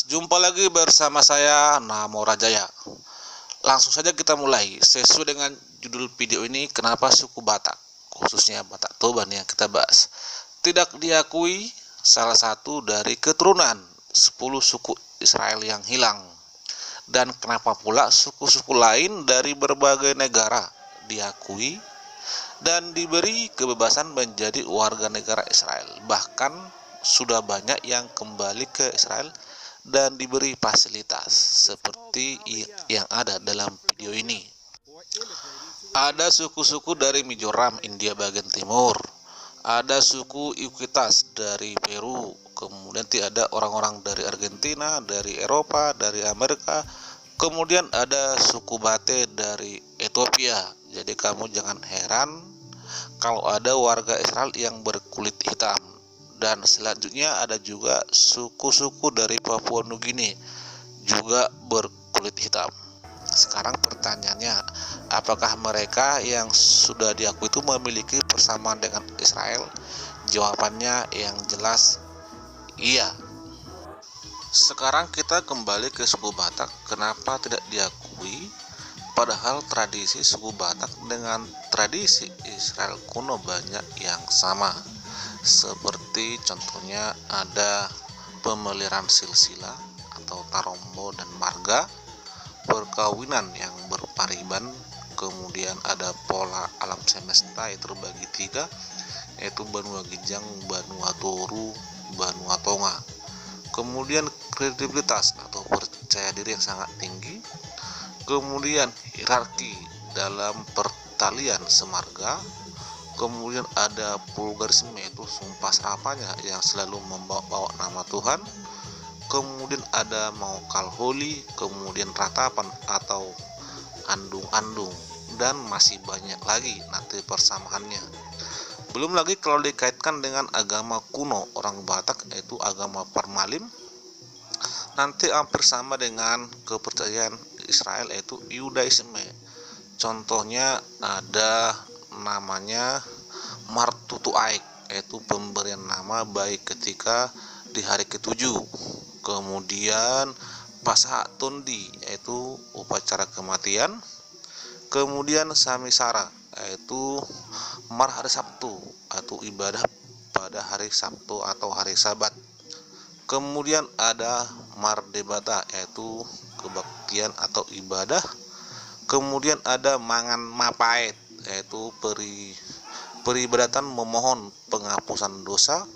Jumpa lagi bersama saya Namo Rajaya. Langsung saja kita mulai. Sesuai dengan judul video ini, kenapa suku Batak, khususnya Batak Toban yang kita bahas, tidak diakui salah satu dari keturunan 10 suku Israel yang hilang. Dan kenapa pula suku-suku lain dari berbagai negara diakui dan diberi kebebasan menjadi warga negara Israel. Bahkan sudah banyak yang kembali ke Israel dan diberi fasilitas seperti yang ada dalam video ini. Ada suku-suku dari Mizoram, India bagian timur. Ada suku Yukitas dari Peru. Kemudian ada orang-orang dari Argentina, dari Eropa, dari Amerika. Kemudian ada suku Bate dari Ethiopia. Jadi kamu jangan heran kalau ada warga Israel yang berkulit hitam. Dan selanjutnya ada juga suku-suku dari Papua Nugini juga berkulit hitam. Sekarang pertanyaannya, apakah mereka yang sudah diakui itu memiliki persamaan dengan Israel? Jawabannya yang jelas iya. Sekarang kita kembali ke suku Batak. Kenapa tidak diakui? Padahal tradisi suku Batak dengan tradisi Israel kuno banyak yang sama. Seperti contohnya ada pemeliharaan silsilah atau tarombo dan marga, perkawinan yang berpariban, kemudian ada pola alam semesta itu terbagi tiga, yaitu Banua Gijang, Banua Toru, Banua Tonga. Kemudian kredibilitas atau percaya diri yang sangat tinggi, kemudian hierarki dalam pertalian semarga, kemudian ada vulgarisme yaitu sumpah serapanya yang selalu membawa nama Tuhan, kemudian ada maukal holi, kemudian ratapan atau andung-andung, dan masih banyak lagi nanti persamaannya. Belum lagi kalau dikaitkan dengan agama kuno orang Batak yaitu agama Parmalim, nanti hampir sama dengan kepercayaan Israel yaitu Yudaisme. Contohnya ada namanya Martutu Aik, yaitu pemberian nama baik ketika di hari ke-7. Kemudian Pasah Tundi, yaitu upacara kematian. Kemudian Samisara, yaitu Mar hari Sabtu atau ibadah pada hari Sabtu atau hari Sabat. Kemudian ada Mardebata, yaitu kebaktian atau ibadah. Kemudian ada Mangan Mapait, yaitu peribadatan memohon penghapusan dosa.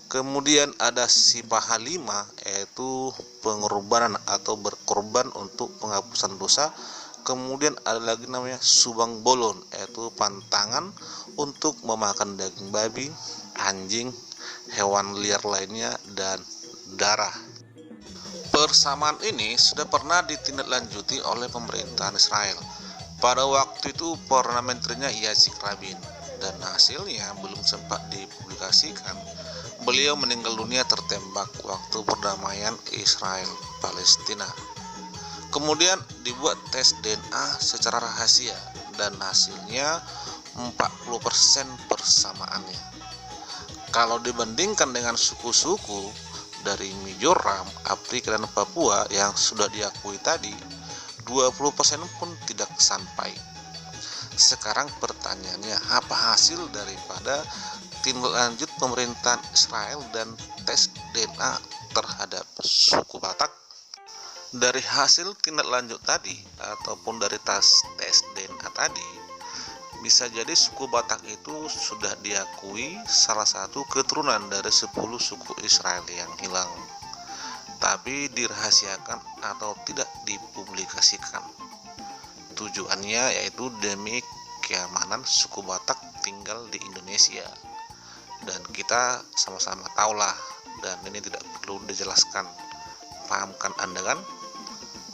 Kemudian ada Sipahalima, yaitu pengorbanan atau berkorban untuk penghapusan dosa. Kemudian ada lagi namanya Subang Bolon, yaitu pantangan untuk memakan daging babi, anjing, hewan liar lainnya, dan darah. Persamaan ini sudah pernah ditindaklanjuti oleh pemerintahan Israel. Pada waktu itu Perdana Menterinya Yitzhak Rabin, dan hasilnya belum sempat dipublikasikan. Beliau meninggal dunia tertembak waktu perdamaian Israel Palestina. Kemudian dibuat tes DNA secara rahasia dan hasilnya 40% persamaannya. Kalau dibandingkan dengan suku-suku dari Mizoram, Afrika dan Papua yang sudah diakui tadi, 20% pun tidak sampai. Sekarang pertanyaannya, apa hasil daripada tindak lanjut pemerintahan Israel dan tes DNA terhadap suku Batak? Dari hasil tindak lanjut tadi ataupun dari tes DNA tadi, bisa jadi suku Batak itu sudah diakui salah satu keturunan dari 10 suku Israel yang hilang, tapi dirahasiakan atau tidak dipublikasikan. Tujuannya yaitu demi keamanan suku Batak tinggal di Indonesia, dan kita sama-sama tahulah, dan ini tidak perlu dijelaskan. Pahamkan Anda kan?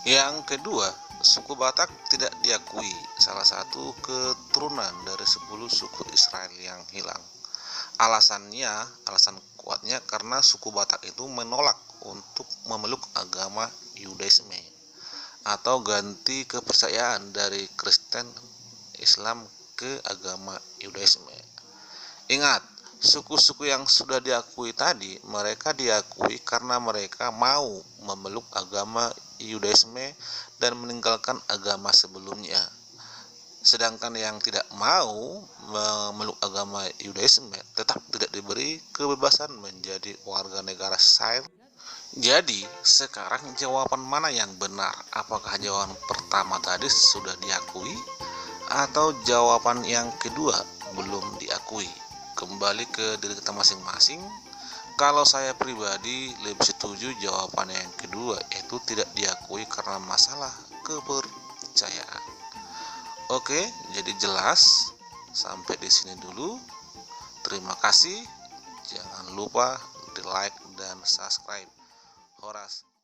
Yang kedua, suku Batak tidak diakui salah satu keturunan dari 10 suku Israel yang hilang. Alasan kuatnya karena suku Batak itu menolak untuk memeluk agama Yudaisme atau ganti kepercayaan dari Kristen Islam ke agama Yudaisme. Ingat, Suku-suku yang sudah diakui tadi, mereka diakui karena mereka mau memeluk agama Yudaisme dan meninggalkan agama sebelumnya. Sedangkan yang tidak mau memeluk agama Yudaisme tetap tidak diberi kebebasan menjadi warga negara Israel. Jadi, sekarang jawaban mana yang benar? Apakah jawaban pertama tadi sudah diakui atau jawaban yang kedua belum diakui? Kembali ke diri kita masing-masing. Kalau saya pribadi lebih setuju jawaban yang kedua, yaitu tidak diakui karena masalah kepercayaan. Oke, jadi jelas. Sampai di sini dulu. Terima kasih. Jangan lupa di like dan subscribe. Horas